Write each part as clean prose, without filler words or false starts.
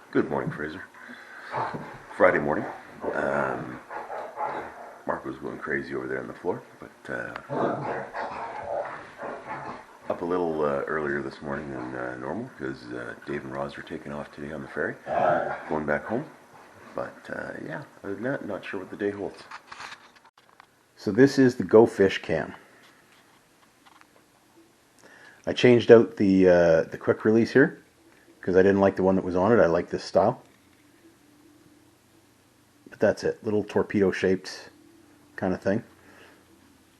Good morning, Fraser. Friday morning. Mark was going crazy over there on the floor, but up a little earlier this morning than normal because Dave and Roz are taking off today on the ferry, going back home. But yeah, other than that, not sure what the day holds. So this is the GoFish Cam. I changed out the quick release here because I didn't like the one that was on it. I like this style. But that's it, little torpedo shaped kind of thing.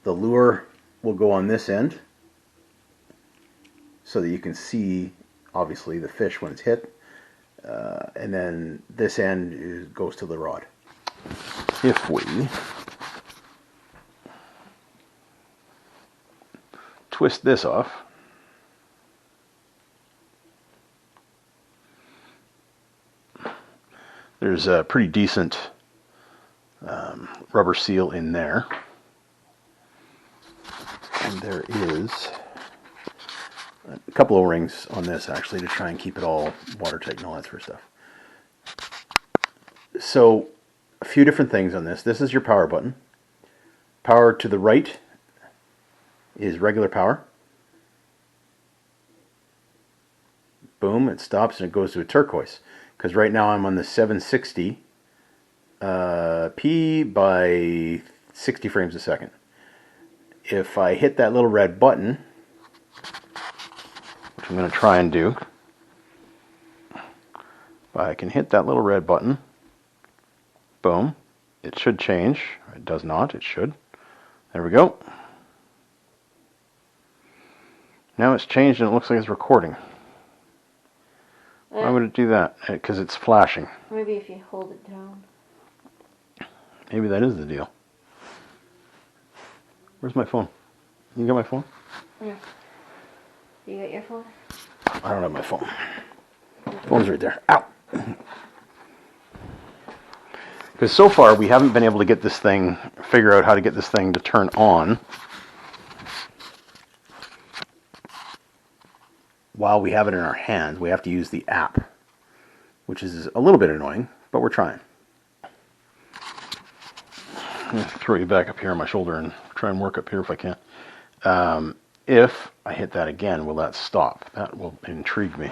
The lure will go on this end so that you can see obviously the fish when it's hit, and then this end goes to the rod. If we twist this off, there's a pretty decent rubber seal in there, and there is a couple O-rings on this actually to try and keep it all watertight and all that sort of stuff. So a few different things on this. This is your power button. Power to the right is regular power. Boom, it stops and it goes to a turquoise. Because right now I'm on the 760 p by 60 frames a second. If I hit that little red button, which I'm going to try and do, if I can hit that little red button, boom, it should change. It does not, it should. There we go. Now it's changed and it looks like it's recording. Why would it do that? Because it's flashing. Maybe if you hold it down. Maybe that is the deal. Where's my phone? You got my phone? Yeah. You got your phone? I don't have my phone. Phone's right there. Ow! Because so far we haven't been able to get this thing, figure out how to get this thing to turn on while we have it in our hands. We have to use the app, which is a little bit annoying, but we're trying. I'm going to throw you back up here on my shoulder and try and work up here if I can. If I hit that again, will that stop? That will intrigue me.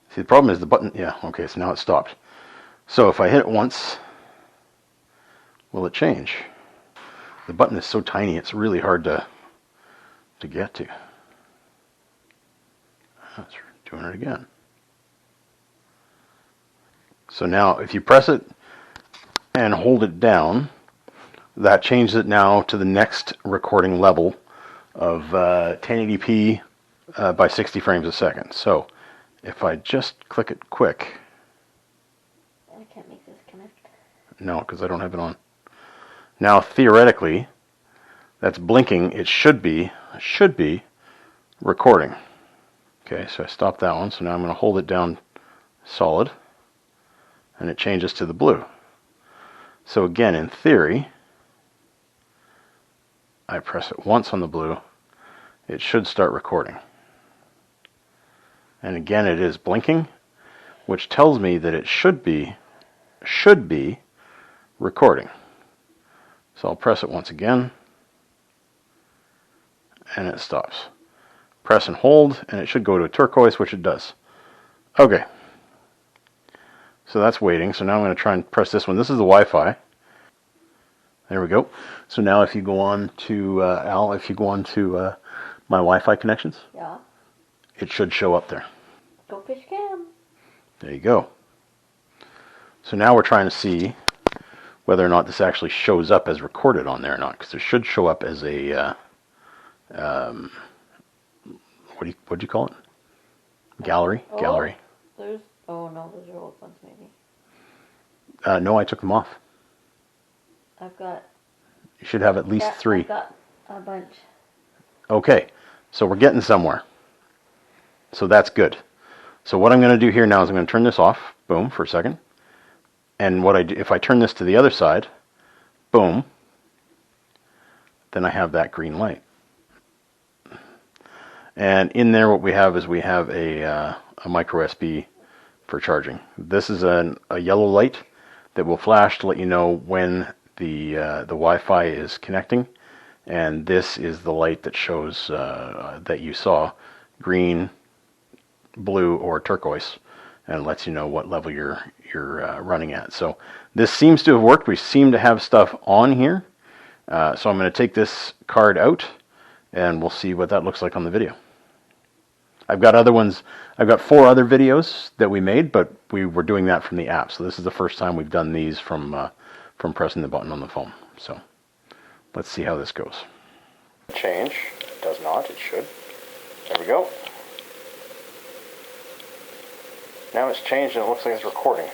See, the problem is the button, yeah, okay, so now it stopped. So if I hit it once, will it change? The button is so tiny, it's really hard to get to. That's doing it again. So now if you press it and hold it down, that changes it now to the next recording level of 1080p by 60 frames a second. So if I just click it quick. I can't make this connect. No, because I don't have it on. Now theoretically, that's blinking. It should be recording. Okay, so I stopped that one. So now I'm going to hold it down solid, and it changes to the blue. So again, in theory, I press it once on the blue, it should start recording. And again, it is blinking, which tells me that it should be recording. So I'll press it once again, and it stops. Press and hold, and it should go to a turquoise, which it does. Okay. So that's waiting. So now I'm going to try and press this one. This is the Wi-Fi. There we go. So now if you go on to, Al, if you go on to my Wi-Fi connections, Yeah. it should show up there. GoFish Cam. There you go. So now we're trying to see whether or not this actually shows up as recorded on there or not, because it should show up as a, what do you call it? Gallery? Oh, Gallery. Oh no, those are old ones maybe. No, I took them off. I've got... You should have at least 3. I've got a bunch. Okay, so we're getting somewhere. So that's good. So what I'm going to do here now is I'm going to turn this off, boom, for a second. And what I do, if I turn this to the other side, boom, then I have that green light. And in there what we have is we have a micro SD for charging. This is a yellow light that will flash to let you know when the Wi-Fi is connecting, and this is the light that shows that you saw green, blue, or turquoise, and lets you know what level you're running at. So this seems to have worked. We seem to have stuff on here. So I'm going to take this card out, and we'll see what that looks like on the video. I've got other ones. I've got 4 other videos that we made, but we were doing that from the app. So this is the first time we've done these from pressing the button on the phone. So let's see how this goes. Change. It does not. It should. There we go. Now it's changed and it looks like it's recording.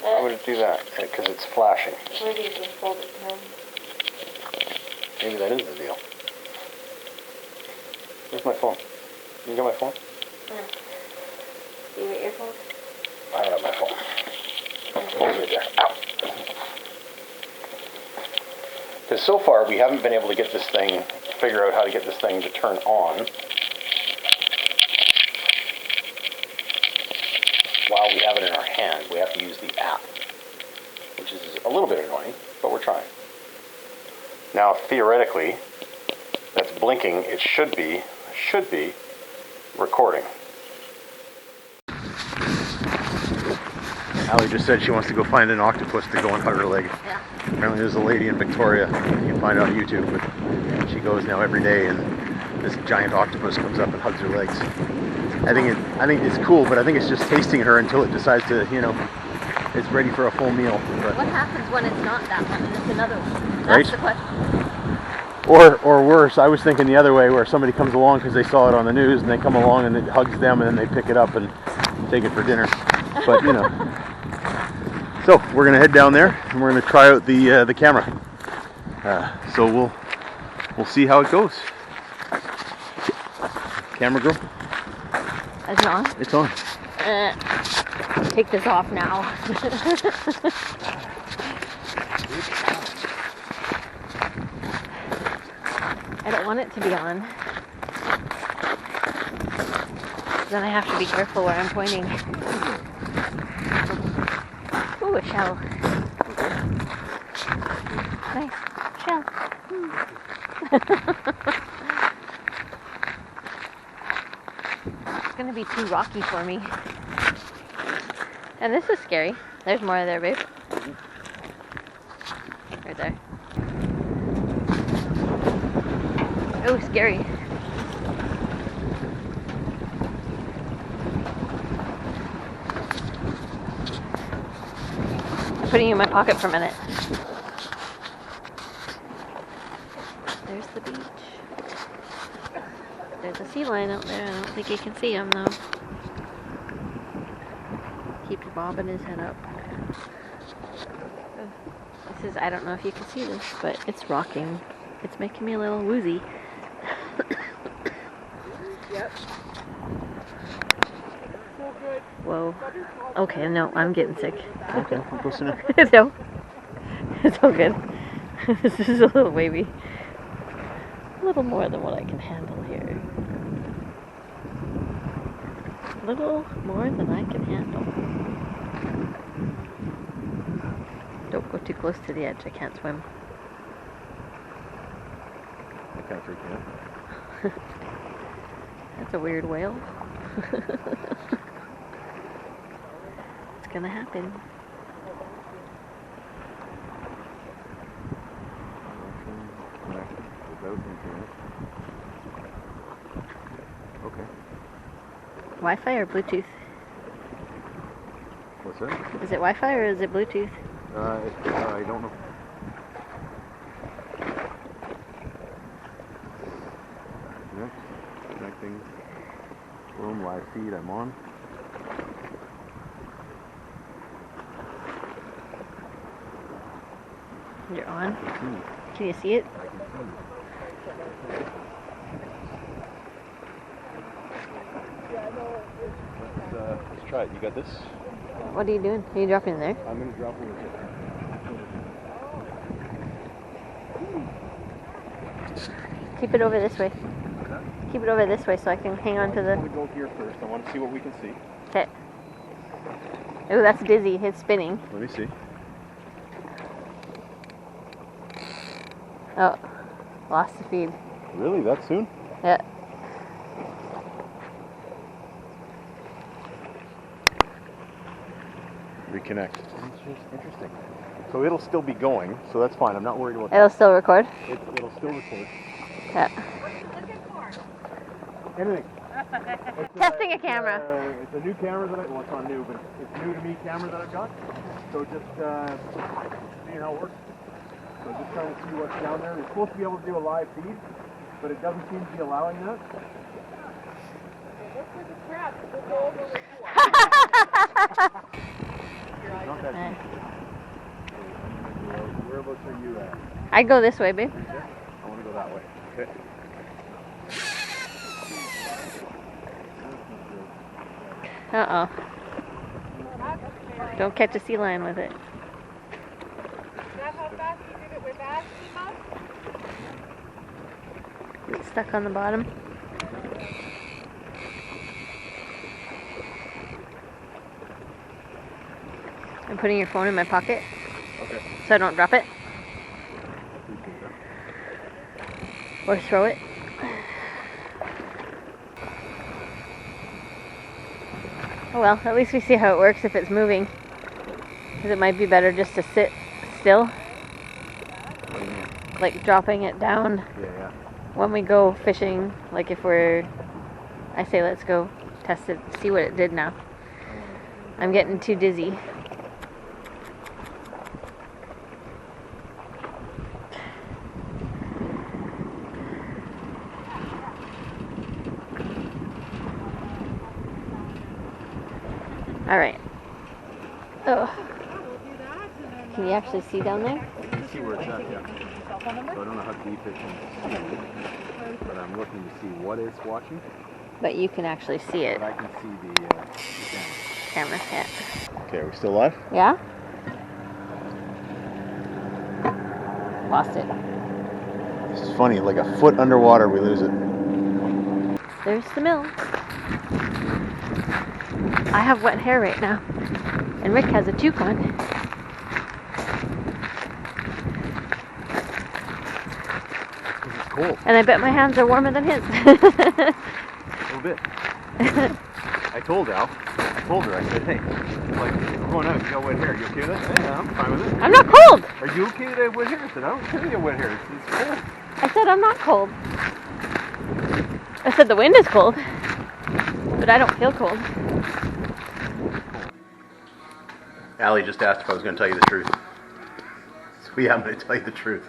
Why would it do that? Because it's flashing. Where do you just hold it down? Maybe that is the deal. Where's my phone? You got my phone? Do you get your phone? I have my phone. Phone's right there. Ow! Because so far we haven't been able to get this thing, figure out how to get this thing to turn on while we have it in our hand. We have to use the app, which is a little bit annoying, but we're trying. Now, theoretically, that's blinking. It should be recording. Allie just said she wants to go find an octopus to go and hug her leg. Yeah. Apparently there's a lady in Victoria, you can find it on YouTube, but she goes now every day and this giant octopus comes up and hugs her legs. I think it's cool, but I think it's just tasting her until it decides to, it's ready for a full meal. But What happens when it's not that one and it's another one? That's Right? the question. or worse, I was thinking the other way, where somebody comes along because they saw it on the news and they come along and it hugs them and then they pick it up and take it for dinner. But so we're gonna head down there and we're gonna try out the camera. So we'll see how it goes. Camera girl, Is it on? it's on. Take this off now. I don't want it to be on. Then I have to be careful where I'm pointing. Ooh, a shell. Nice. Shell. It's gonna be too rocky for me. And this is scary. There's more there, babe. Right there. Oh, scary. Putting you in my pocket for a minute. There's the beach. There's a sea lion out there. I don't think you can see him though. Keeps bobbing his head up. This is, I don't know if you can see this, but it's rocking. It's making me a little woozy. Yep. So good. Whoa. Okay, no, I'm getting sick. Okay, I'm close enough. No. It's all good. This is a little wavy. A little more than what I can handle here. A little more than I can handle. Don't go too close to the edge. I can't swim. I kind of freaked me out. That's a weird whale. It's gonna happen. Okay. Wi-Fi or Bluetooth? What's that? Is it Wi-Fi or is it Bluetooth? I don't know. Next, connecting. Boom, live feed, I'm on. You're on? Can you see it? I can see. Let's try it. You got this? What are you doing? Are you dropping it there? I'm going to drop it with it. Keep it over this way. Keep it over this way so I can hang on to I the... want to go here first. I want to see what we can see. Okay. Oh, that's dizzy. It's spinning. Let me see. Oh, lost the feed. Really? That soon? Yeah. Reconnect. Interesting. So it'll still be going, so that's fine. I'm not worried about that. It'll still record? It'll still record. Yeah. Anything. Testing a camera. It's a new camera that well, it's not new, but it's new to me camera that I've got. So just seeing how it works. So just trying to see what's down there. It's supposed to be able to do a live feed, but it doesn't seem to be allowing that. Not that deep. Whereabouts are you at? I go this way, babe. I want to go that way. Okay. Uh-oh. Don't catch a sea lion with it. Is that how fast you did it with that, Ema? It's stuck on the bottom. I'm putting your phone in my pocket. Okay. So I don't drop it. Or throw it. Oh well, at least we see how it works if it's moving. Because it might be better just to sit still. Like dropping it down Yeah. when we go fishing. Like if we're... I say let's go test it, see what it did now. I'm getting too dizzy. Alright. Oh. Can you actually see down there? You can see where it's at, yeah. So I don't know how deep it is, but I'm looking to see what it's watching. But you can actually see it. But I can see the Camera, yeah. Okay, are we still live? Yeah? Lost it. This is funny, like a foot underwater we lose it. There's the mill. I have wet hair right now. And Rick has a toque on. It's cold. And I bet my hands are warmer than his. A little bit. I told her, I said, hey, like, I'm going out, you got wet hair, you okay with that? Yeah, I'm fine with it. I'm not cold! Are you okay with that wet hair? I said, I don't care if you have wet hair, it's cold. I said I'm not cold. I said the wind is cold. But I don't feel cold. Allie just asked if I was going to tell you the truth. So yeah, I'm going to tell you the truth.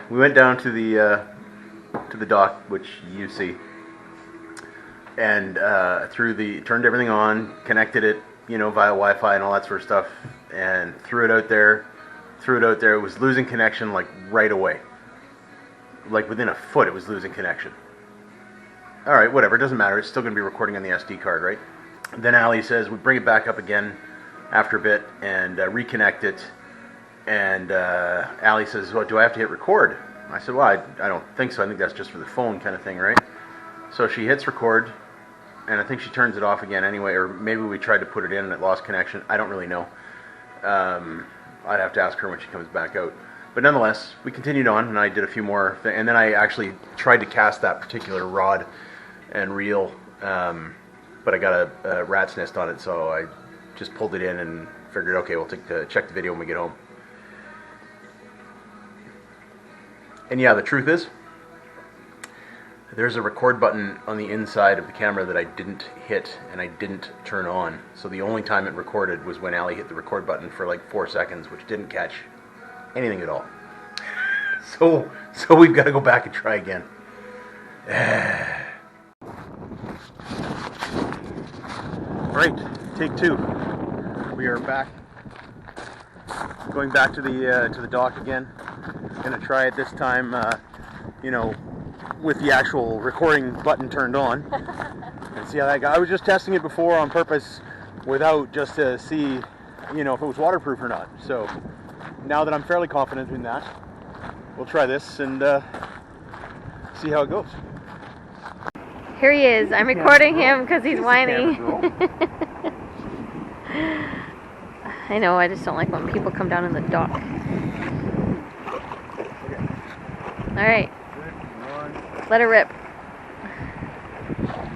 We went down to the dock, which you see, and turned everything on, connected it, via Wi-Fi and all that sort of stuff, and threw it out there. It was losing connection like right away. Like within a foot, it was losing connection. All right, whatever, it doesn't matter. It's still going to be recording on the SD card, right? Then Allie says we bring it back up again after a bit and reconnect it. And Allie says, "Well, do I have to hit record?" I said, "Well, I don't think so. I think that's just for the phone kind of thing, right?" So she hits record, and I think she turns it off again anyway, or maybe we tried to put it in and it lost connection. I don't really know. I'd have to ask her when she comes back out. But nonetheless, we continued on, and I did a few more things, and then I actually tried to cast that particular rod and reel, but I got a rat's nest on it, so I just pulled it in and figured, okay, we'll check the video when we get home. And yeah, the truth is, there's a record button on the inside of the camera that I didn't hit and I didn't turn on. So the only time it recorded was when Allie hit the record button for like 4 seconds, which didn't catch anything at all. So we've got to go back and try again. Right, take 2. We are back. Going back to the dock again. Gonna try it this time, with the actual recording button turned on, and see how that goes. I was just testing it before on purpose, without, just to see, if it was waterproof or not. So now that I'm fairly confident in that, we'll try this and see how it goes. Here he is. I'm recording him because he's whining. I know, I just don't like when people come down in the dock. Alright, let her rip.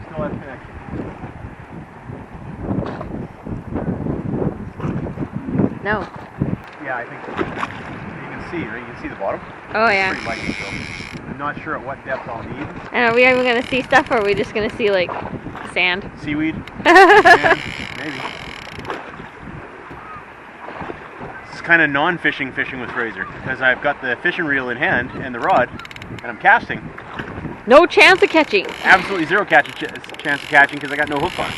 Still have connection. No. Yeah, I think you can see, right? You can see the bottom. Oh yeah. It's pretty light, so I'm not sure at what depth I'll need. And are we even gonna see stuff, or are we just gonna see like sand? Seaweed? Sand, maybe. It's kind of non-fishing fishing with Fraser, because I've got the fishing reel in hand and the rod, and I'm casting. No chance of catching. Absolutely zero chance of catching because I got no hook on.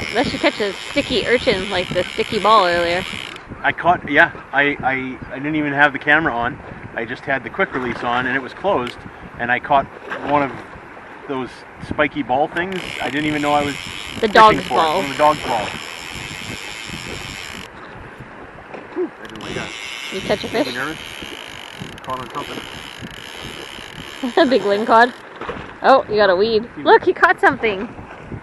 Unless you catch a sticky urchin like the sticky ball earlier. I caught, yeah, I didn't even have the camera on. I just had the quick release on and it was closed, and I caught one of those spiky ball things. I didn't even know I was The dog's fishing for ball. it. One of the dog's balls. Whew, I didn't like that. You catch a Made me fish? nervous. Caught on something. A big lingcod. Oh, you got a weed. Look, he caught something.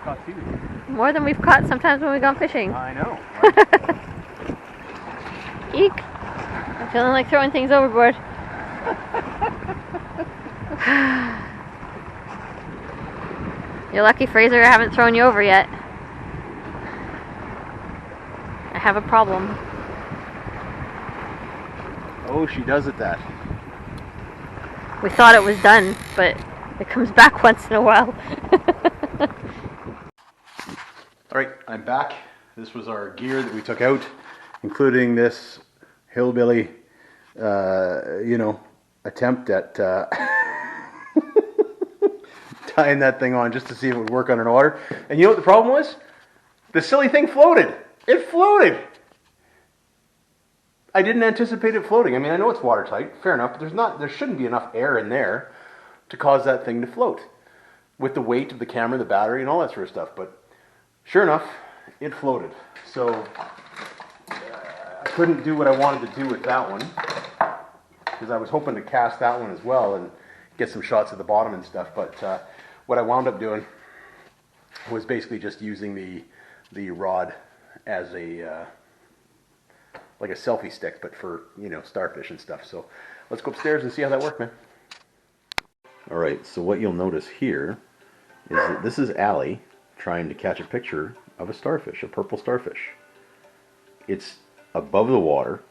Caught seaweed. More than we've caught sometimes when we've gone fishing. I know. Right? Eek. I'm feeling like throwing things overboard. You're lucky, Fraser, I haven't thrown you over yet. I have a problem. Oh, she does it that. We thought it was done, but it comes back once in a while. All right, I'm back. This was our gear that we took out, including this hillbilly, attempt at tying that thing on just to see if it would work underwater. And you know what the problem was? The silly thing floated. It floated. I didn't anticipate it floating. I mean, I know it's watertight, fair enough, but there shouldn't be enough air in there to cause that thing to float with the weight of the camera, the battery, and all that sort of stuff. But sure enough, it floated. So I couldn't do what I wanted to do with that one because I was hoping to cast that one as well and get some shots at the bottom and stuff. But what I wound up doing was basically just using the rod as a like a selfie stick, but for starfish and stuff. So let's go upstairs and see how that worked, man. All right. So what you'll notice here is that this is Allie trying to catch a picture of a starfish, a purple starfish. It's above the water,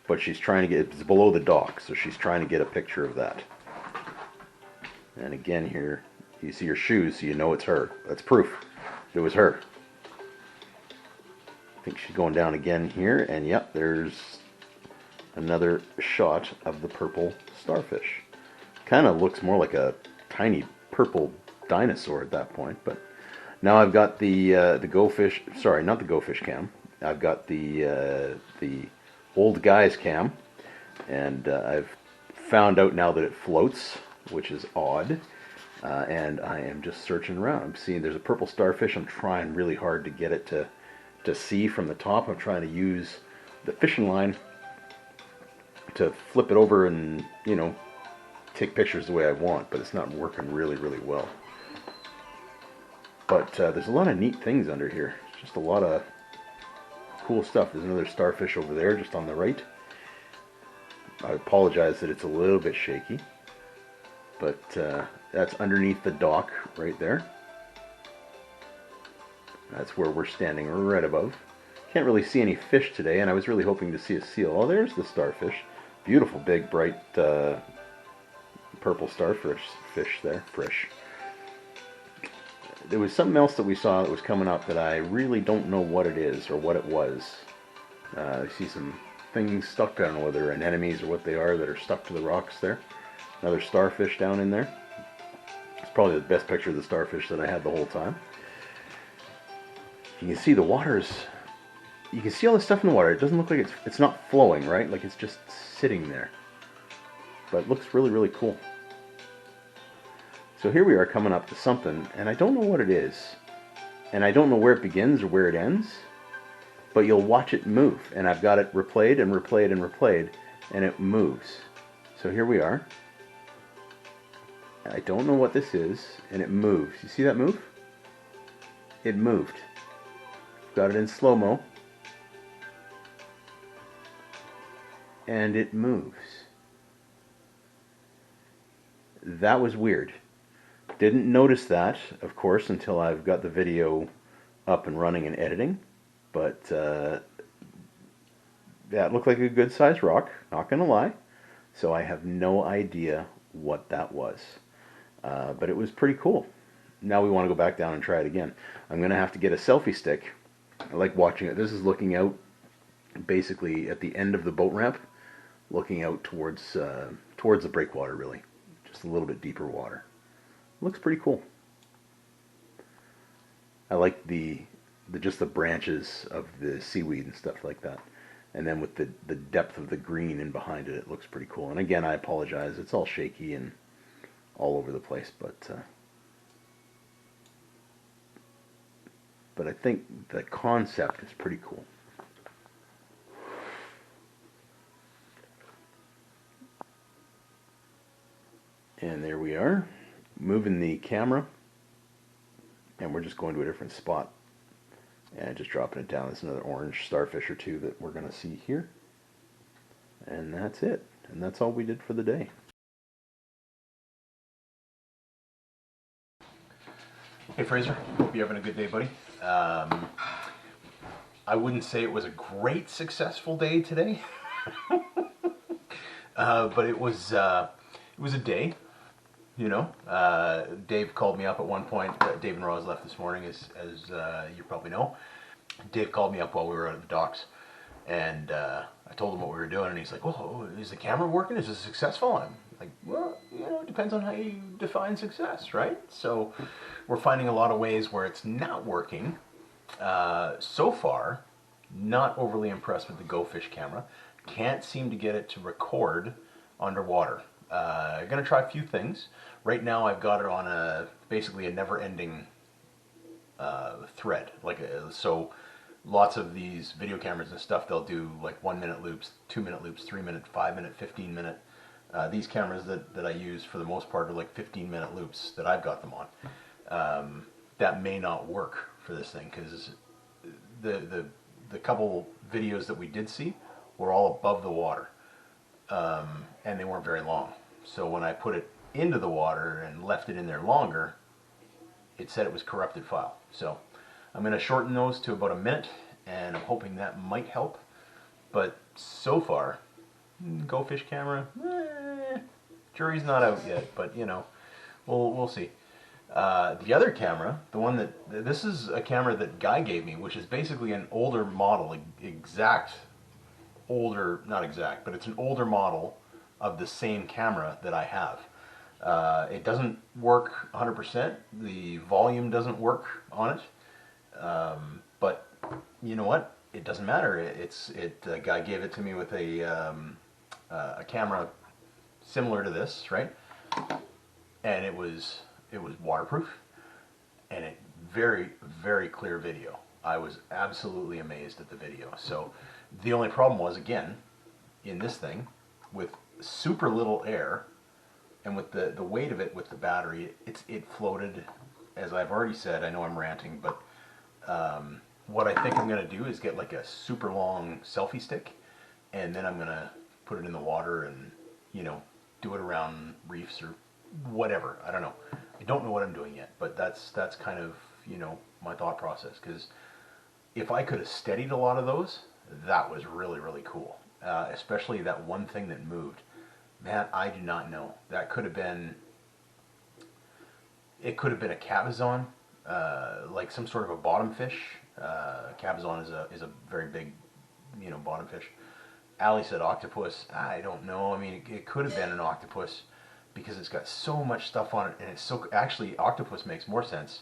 but she's trying to get, it's below the dock, so she's trying to get a picture of that. And again here, you see her shoes, so you know it's her. That's proof it was her. I think she's going down again here, and yep, there's another shot of the purple starfish. Kind of looks more like a tiny purple dinosaur at that point, but now I've got the GoFish, sorry, not the GoFish cam. I've got the old guy's cam, and I've found out now that it floats, which is odd. And I am just searching around. I'm seeing there's a purple starfish. I'm trying really hard to get it to see from the top. I'm trying to use the fishing line to flip it over and take pictures the way I want, but it's not working really well. But there's a lot of neat things under here. Just a lot of cool stuff. There's another starfish over there just on the right. I apologize that it's a little bit shaky, but that's underneath the dock right there. That's where we're standing right above. Can't really see any fish today, and I was really hoping to see a seal. Oh, there's the starfish. Beautiful big bright purple starfish there, fish. There was something else that we saw that was coming up that I really don't know what it is or what it was. I see some things stuck, I don't know whether they're anemones or what they are, that are stuck to the rocks there. Another starfish down in there. It's probably the best picture of the starfish that I had the whole time. You can see the water's, you can see all the stuff in the water. It doesn't look like it's not flowing, right? Like it's just sitting there. But it looks really cool. So here we are coming up to something, and I don't know what it is. And I don't know where it begins or where it ends. But you'll watch it move. And I've got it replayed and replayed and replayed, and it moves. So here we are. I don't know what this is, and it moves. You see that move? it moved. Got it in slow-mo. And it moves. That was weird. Didn't notice that, of course, until I've got the video up and running and editing. But that looked like a good sized rock, not gonna lie. So I have no idea what that was. But it was pretty cool. Now we want to go back down and try it again. I'm gonna have to get a selfie stick. I like watching it. This is looking out basically at the end of the boat ramp, looking out towards the breakwater, really. Just a little bit deeper water. Looks pretty cool. I like just the branches of the seaweed and stuff like that. And then with the depth of the green in behind it, it looks pretty cool. And again, I apologize. It's all shaky and all over the place, but I think the concept is pretty cool. And there we are, moving the camera, and we're just going to a different spot and just dropping it down. There's another orange starfish or two that we're going to see here, and that's it. And that's all we did for the day. Hey Fraser, hope you're having a good day, buddy. I wouldn't say it was a great successful day today, but it was a day. You know, Dave called me up at one point. Dave and Roz left this morning, as you probably know. Dave called me up while we were out at the docks, and I told him what we were doing, and he's like, "Oh, is the camera working? Is it successful?" I'm like, "Well, you know, it depends on how you define success, right?" So we're finding a lot of ways where it's not working. So far, not overly impressed with the GoFish camera. Can't seem to get it to record underwater. I'm going to try a few things. Right now I've got it on basically a never-ending thread. So lots of these video cameras and stuff, they'll do like 1 minute loops, 2 minute loops, 3 minute, 5 minute, 15 minute. These cameras that I use for the most part are like 15-minute loops that I've got them on. That may not work for this thing because the couple videos that we did see were all above the water. And they weren't very long. So when I put it into the water and left it in there longer, it said it was corrupted file. So I'm going to shorten those to about a minute, and I'm hoping that might help. But so far, GoFish camera, jury's not out yet, but you know, we'll see. The other camera, the one this is a camera that Guy gave me, which is basically an older model, not exact, but it's an older model of the same camera that I have. It doesn't work 100%. The volume doesn't work on it. But you know what? It doesn't matter. Guy gave it to me with a camera similar to this, right? And it was waterproof, and it very, very clear video. I was absolutely amazed at the video. So the only problem was, again, in this thing, with super little air, and with the weight of it with the battery, it floated. As I've already said, I know I'm ranting, but what I think I'm going to do is get like a super long selfie stick, and then I'm going to put it in the water and, you know, do it around reefs or whatever. I don't know. I don't know what I'm doing yet, but that's kind of, you know, my thought process. Because if I could have steadied a lot of those, that was really, really cool. Especially that one thing that moved. Man, I do not know. That could have been... It could have been a cabezon, like some sort of a bottom fish. Cabezon is a very big, you know, bottom fish. Ali said octopus. I don't know. I mean, it could have been an octopus because it's got so much stuff on it, and it's so... Actually, octopus makes more sense.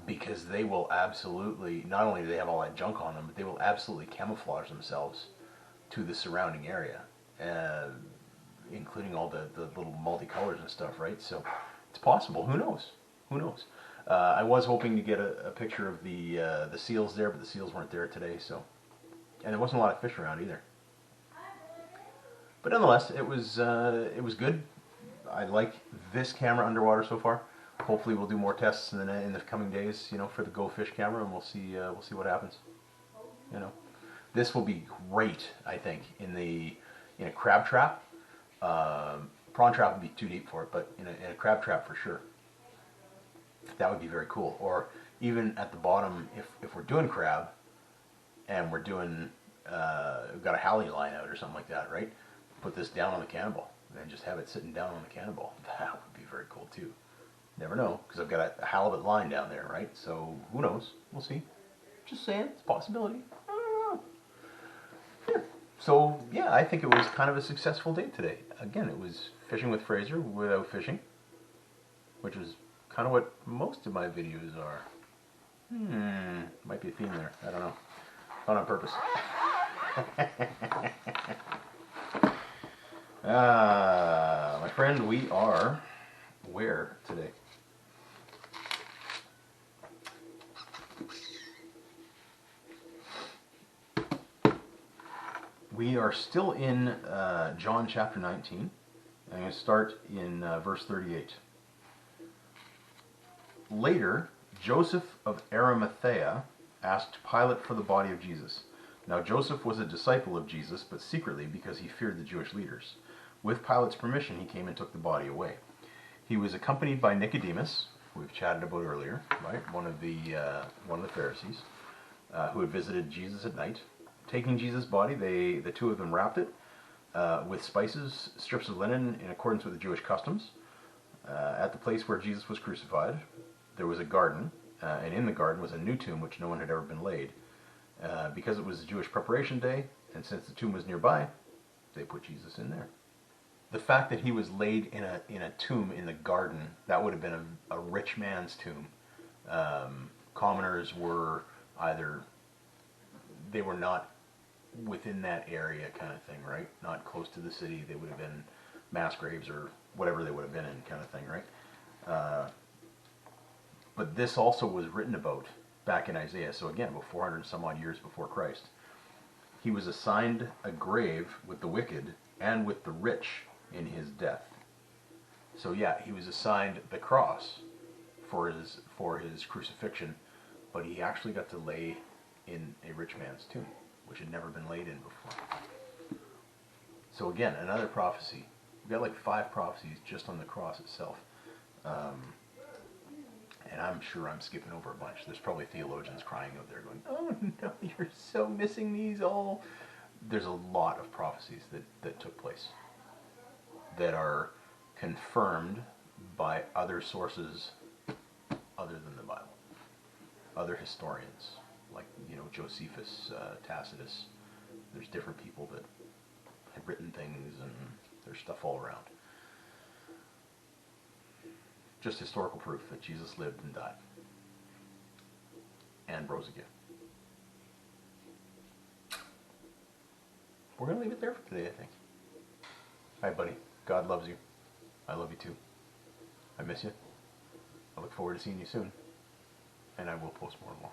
Because they will absolutely, not only do they have all that junk on them, but they will absolutely camouflage themselves to the surrounding area, including all the little multicolors and stuff, right? So it's possible. Who knows? Who knows? I was hoping to get a picture of the seals there, but the seals weren't there today. So, and there wasn't a lot of fish around either. But nonetheless, it was good. I like this camera underwater so far. hopefully we'll do more tests in the coming days, you know, for the GoFish Camera, and we'll see what happens. You know, this will be great, I think, in a crab trap. Prawn trap would be too deep for it, but in a crab trap for sure. That would be very cool. Or even at the bottom, if we're doing crab and we're doing we've got a Halley line out or something like that, right? Put this down on the cannonball and just have it sitting down on the cannonball. That would be very cool too. Never know, because I've got a halibut line down there, right? So who knows? We'll see. Just saying, it's a possibility. I don't know. Yeah. So yeah, I think it was kind of a successful day today. Again, it was fishing with Fraser without fishing, which is kind of what most of my videos are. Might be a theme there. I don't know. Not on purpose. My friend, we are where today? We are still in John chapter 19. I'm going to start in verse 38. Later, Joseph of Arimathea asked Pilate for the body of Jesus. Now Joseph was a disciple of Jesus, but secretly because he feared the Jewish leaders. With Pilate's permission, he came and took the body away. He was accompanied by Nicodemus, who we've chatted about earlier, right? One of the Pharisees, who had visited Jesus at night. Taking Jesus' body, the two of them wrapped it with spices, strips of linen, in accordance with the Jewish customs. At the place where Jesus was crucified, there was a garden, and in the garden was a new tomb which no one had ever been laid. Because it was a Jewish preparation day, and since the tomb was nearby, they put Jesus in there. The fact that he was laid in a tomb in the garden, that would have been a rich man's tomb. Commoners were either, they were not within that area kind of thing, right? Not close to the city. They would have been mass graves or whatever they would have been in kind of thing, right? But this also was written about back in Isaiah. So again, about 400 and some odd years before Christ. He was assigned a grave with the wicked and with the rich in his death. So yeah, he was assigned the cross for his crucifixion, but he actually got to lay in a rich man's tomb, which had never been laid in before. So again, another prophecy. We've got like 5 prophecies just on the cross itself. And I'm sure I'm skipping over a bunch. There's probably theologians crying out there going, oh no, you're so missing these all. There's a lot of prophecies that took place that are confirmed by other sources other than the Bible. Other historians, like, you know, Josephus, Tacitus. There's different people that had written things, and there's stuff all around. Just historical proof that Jesus lived and died and rose again. We're going to leave it there for today, I think. Hi, buddy. God loves you. I love you too. I miss you. I look forward to seeing you soon. And I will post more and more.